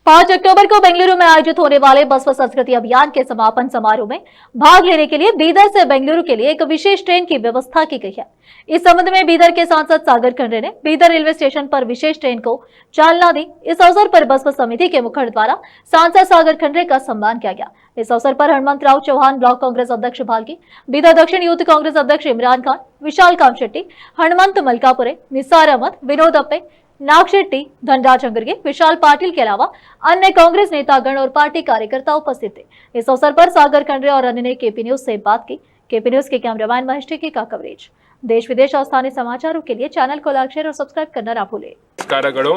5 अक्टूबर को बेंगलुरु में आयोजित होने वाले बसवा संस्कृति अभियान के समापन समारोह में भाग लेने के लिए बीदर से बेंगलुरु के लिए एक विशेष ट्रेन की व्यवस्था की गई है। इस संबंध में बीदर के सांसद सागर खंडे ने बीदर रेलवे स्टेशन पर विशेष ट्रेन को चालना दी। इस अवसर पर बसवा समिति के मुखर द्वारा सांसद सागर खंडे का सम्मान किया गया। इस अवसर पर हनुमंत राव चौहान, ब्लॉक कांग्रेस अध्यक्ष भालकी, बीदर दक्षिण यूथ कांग्रेस अध्यक्ष इमरान खान, विशाल काम शेट्टी, हनुमंत मलकापुरे, निसार अहमद, विनोद अप्पे, नाग शेट्टी, धनराज अंगरगे, विशाल पाटिल के अलावा अन्य कांग्रेस नेतागण और पार्टी कार्यकर्ता उपस्थित थे। इस अवसर पर सागर खंडे और अन्य ने केपी न्यूज से बात की। केपी न्यूज के कैमरामैन महेश टिक्की का कवरेज। देश विदेश और स्थानीय समाचारों के लिए चैनल को लाइक, शेयर और सब्सक्राइब करना ना भूलें। ನಮಸ್ಕಾರಗಳು।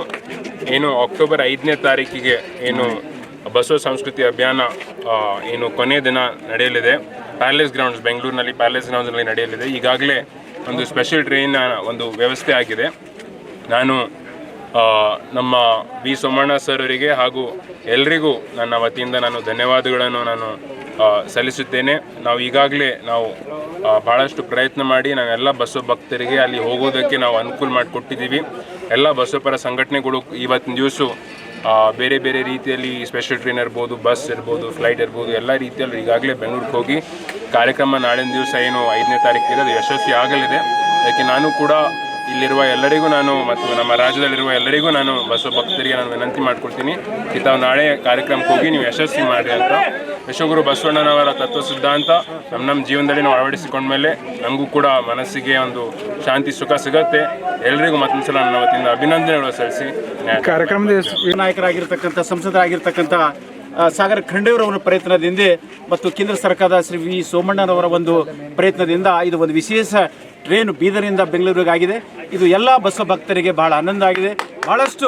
ಏನು ಅಕ್ಟೋಬರ್ 5ನೇ ತಾರೀಕಿಗೆ ಏನು ಬಸವ ಸಂಸ್ಕೃತಿ ಅಭಿಯಾನ ಏನು ಕೊನೆ ದಿನ ನಡೆಯಲಿದೆ ಪ್ಯಾಲೇಸ್ ಗ್ರೌಂಡ್ಸ್, ಬೆಂಗಳೂರಿನಲ್ಲಿ ಪ್ಯಾಲೇಸ್ ಗ್ರೌಂಡ್ಸ್ನಲ್ಲಿ ನಡೆಯಲಿದೆ. ಈಗಾಗಲೇ ಒಂದು ಸ್ಪೆಷಲ್ ಟ್ರೈನ್ ಒಂದು ವ್ಯವಸ್ಥೆ ಆಗಿದೆ. ನಾನು ನಮ್ಮ ಬಿ ಸೋಮಣ್ಣ ಸರ್ ಅವರಿಗೆ ಹಾಗೂ ಎಲ್ರಿಗೂ ನನ್ನ ವತಿಯಿಂದ ನಾನು ಧನ್ಯವಾದಗಳನ್ನು ನಾನು ಸಲ್ಲಿಸುತ್ತೇನೆ. ನಾವು ಈಗಾಗಲೇ ಭಾಳಷ್ಟು ಪ್ರಯತ್ನ ಮಾಡಿ ನಾವೆಲ್ಲ ಬಸವ ಭಕ್ತರಿಗೆ ಅಲ್ಲಿ ಹೋಗೋದಕ್ಕೆ ನಾವು ಅನುಕೂಲ ಮಾಡಿಕೊಟ್ಟಿದ್ದೀವಿ. ಎಲ್ಲ ಬಸವಪರ ಸಂಘಟನೆಗಳು ಇವತ್ತಿನ ದಿವಸ ಬೇರೆ ಬೇರೆ ರೀತಿಯಲ್ಲಿ ಸ್ಪೆಷಲ್ ಟ್ರೈನ್ ಇರ್ಬೋದು, ಬಸ್ ಇರ್ಬೋದು, ಫ್ಲೈಟ್ ಇರ್ಬೋದು, ಎಲ್ಲ ರೀತಿಯಲ್ಲಿ ಈಗಾಗಲೇ ಬೆಂಗಳೂರಿಗೆ ಹೋಗಿ ಕಾರ್ಯಕ್ರಮ ನಾಳಿನ ದಿವಸ ಏನು 5ನೇ ತಾರೀಕಿದೆ ಅದು ಯಶಸ್ವಿ ಆಗಲಿದೆ. ಅದಕ್ಕೆ ನಾನು ಕೂಡ ಇಲ್ಲಿರುವ ಎಲ್ಲರಿಗೂ ಮತ್ತು ನಮ್ಮ ರಾಜ್ಯದಲ್ಲಿರುವ ಎಲ್ಲರಿಗೂ ನಾನು ಬಸವ ಭಕ್ತರಿಗೆ ನಾನು ವಿನಂತಿ ಮಾಡ್ಕೊಳ್ತೀನಿ, ತಾವು ನಾಳೆ ಕಾರ್ಯಕ್ರಮಕ್ಕೆ ಹೋಗಿ ನೀವು ಯಶಸ್ವಿ ಮಾಡಿರಿ ಅಂತ. ವಿಶ್ವಗುರು ಬಸವಣ್ಣನವರ ತತ್ವ ಸಿದ್ಧಾಂತ ನಮ್ಮ ಜೀವನದಲ್ಲಿ ನಾವು ಅಳವಡಿಸಿಕೊಂಡ ಮೇಲೆ ನಮಗೂ ಕೂಡ ಮನಸ್ಸಿಗೆ ಒಂದು ಶಾಂತಿ ಸುಖ ಸಿಗುತ್ತೆ. ಎಲ್ಲರಿಗೂ ಮತ್ತೊಂದು ಸಲ ನನ್ನ ವತಿಯಿಂದ ಅಭಿನಂದನೆಗಳು ಸಲ್ಲಿಸಿ ಕಾರ್ಯಕ್ರಮದ ನಾಯಕರಾಗಿರ್ತಕ್ಕಂಥ ಸಂಸದರಾಗಿರ್ತಕ್ಕಂಥ ಸಾಗರ್ ಖಂಡೆಯವರ ಪ್ರಯತ್ನದಿಂದ ಮತ್ತು ಕೇಂದ್ರ ಸರ್ಕಾರದ ಶ್ರೀ ವಿ ಸೋಮಣ್ಣನವರ ಒಂದು ಪ್ರಯತ್ನದಿಂದ ಇದು ಒಂದು ವಿಶೇಷ ಟ್ರೈನ್ ಬೀದರ್ನಿಂದ ಬೆಂಗಳೂರಿಗೆ ಆಗಿದೆ. ಇದು ಎಲ್ಲ ಬಸವ ಭಕ್ತರಿಗೆ ಬಹಳ ಆನಂದ ಆಗಿದೆ, ಬಹಳಷ್ಟು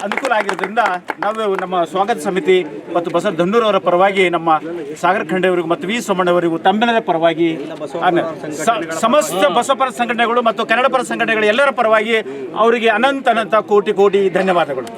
ಅನುಕೂಲ ಆಗಿರೋದ್ರಿಂದ ನಾವು ನಮ್ಮ ಸ್ವಾಗತ ಸಮಿತಿ ಮತ್ತು ಬಸವ ಧನ್ನೂರವರ ಪರವಾಗಿ ನಮ್ಮ ಸಾಗರ್ ಖಂಡೆಯವರಿಗೂ ಮತ್ತು ವಿ ಸೋಮಣ್ಣವರಿಗೂ ತಮ್ಮೆಲ್ಲರ ಪರವಾಗಿ ಸಮಸ್ತ ಬಸವಪರ ಸಂಘಟನೆಗಳು ಮತ್ತು ಕನ್ನಡ ಪರ ಸಂಘಟನೆಗಳು ಎಲ್ಲರ ಪರವಾಗಿ ಅವರಿಗೆ ಅನಂತ ಕೋಟಿ ಧನ್ಯವಾದಗಳು.